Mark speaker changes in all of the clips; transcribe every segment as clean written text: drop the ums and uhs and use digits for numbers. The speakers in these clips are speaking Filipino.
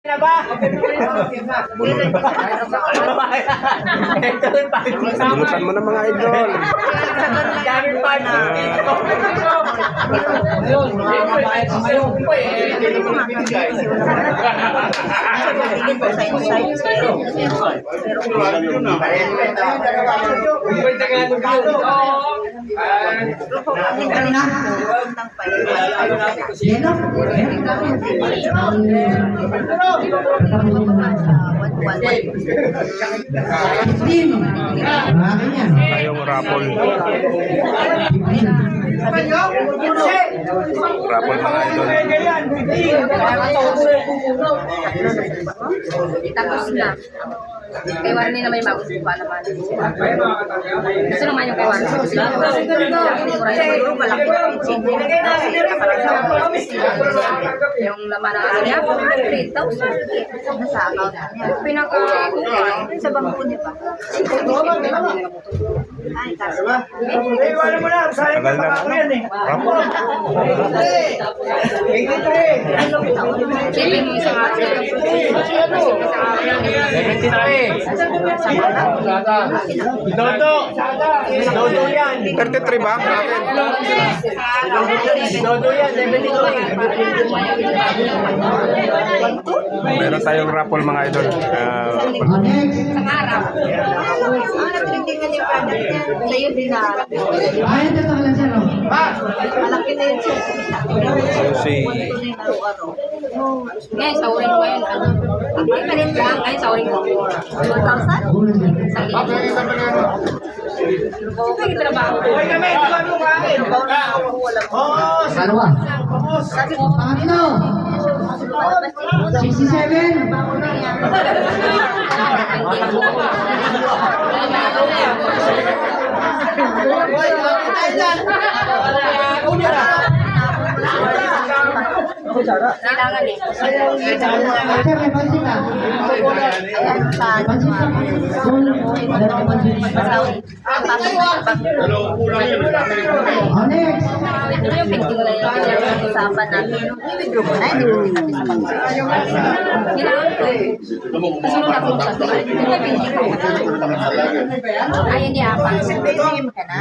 Speaker 1: Na ba?
Speaker 2: Bulutan mo na mga idol.
Speaker 1: Gamit pa na.
Speaker 2: Tayong raffle. Raffle mga idol.
Speaker 3: Tapos na. Kay Warni na may magustuhan naman. Gusto naman yung kay Warni. Yung laman ng ano niya, 3,000. Nasa account niya. Pinaka sa bangko niya pa. Ay, kasi.
Speaker 1: Iwan mo na. Sayang
Speaker 2: Tagal na
Speaker 1: pa ako yan eh.
Speaker 2: raffle.
Speaker 3: Sipin mo isang araw.
Speaker 1: Dodo. Dodo yan.
Speaker 2: 33 ba? Akin.
Speaker 1: Dodo yan. 72.
Speaker 2: Meron tayong raffle mga idol.
Speaker 3: Isang araw. Nagtitingnan yung product niya. Sa'yo din na. Malaki na yun siya.
Speaker 2: Si
Speaker 3: Ngayon, sa uring ko yun. Ang kalit lang. Ngayon, sa uring ko. 1,000? Sa Sige, trabaho.
Speaker 1: Hoy kami. Iwan mo ka akin. Oo.
Speaker 4: Dalawa. Pangatlo. 67.
Speaker 3: Kailangan eh.
Speaker 4: Sir, may pansit ah. Pansit ah. Oh, next.
Speaker 3: Ito yung pinting na yung usapan natin. Withdraw mo na, hindi mo natin sa bangko. Kailangan ko eh. Kasi nung napunta ko, yung may pinting ko. Ayun niya, pa. Pinting mo ka na?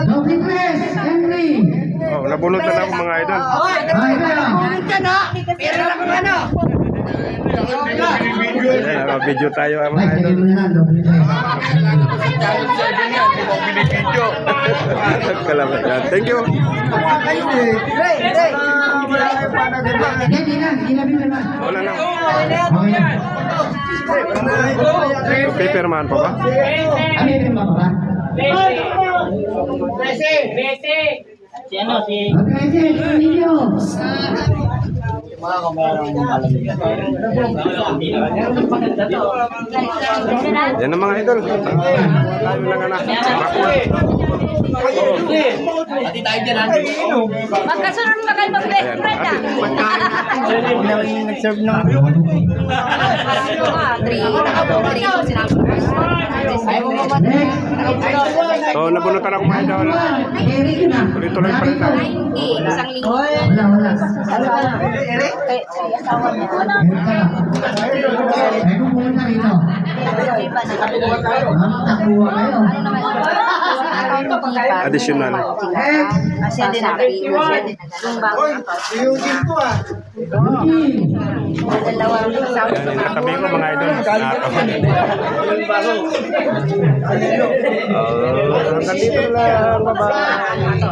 Speaker 4: Double press. Henry.
Speaker 2: oh, nabulot na ako mga idol. Ayan, video tayo mga
Speaker 4: Ay,
Speaker 2: idol.
Speaker 4: lagyan mo na lang. Double press.
Speaker 2: Kalamat yan. Thank you.
Speaker 4: Hindi na. Hindi na bigyan na.
Speaker 2: Wala lang.
Speaker 4: Okay.
Speaker 2: Paper man pa ba?
Speaker 4: Ano yung mga ba?
Speaker 1: Si ano? Si...
Speaker 4: Okay, sir. Ninyo.
Speaker 2: Yan ang mga idol. Tayo lang anak. Raffle.
Speaker 3: Magkasunod na kayo mag-best friend ah.
Speaker 1: Nag-serve ng...
Speaker 4: Next.
Speaker 2: So, nabunutan ako mga idol.
Speaker 4: Eric na.
Speaker 2: Tuloy-tuloy pa rin tayo.
Speaker 3: Isang linggo.
Speaker 4: Wala.
Speaker 3: Eric, asawa niya.
Speaker 4: Ay, kung pumunta rito. Nakuha kayo.
Speaker 2: Additional.
Speaker 3: Kasi din yung bagong dalawang
Speaker 2: Yan, yung katabi ko mga idol. Hanggang dito lang. Bye-bye.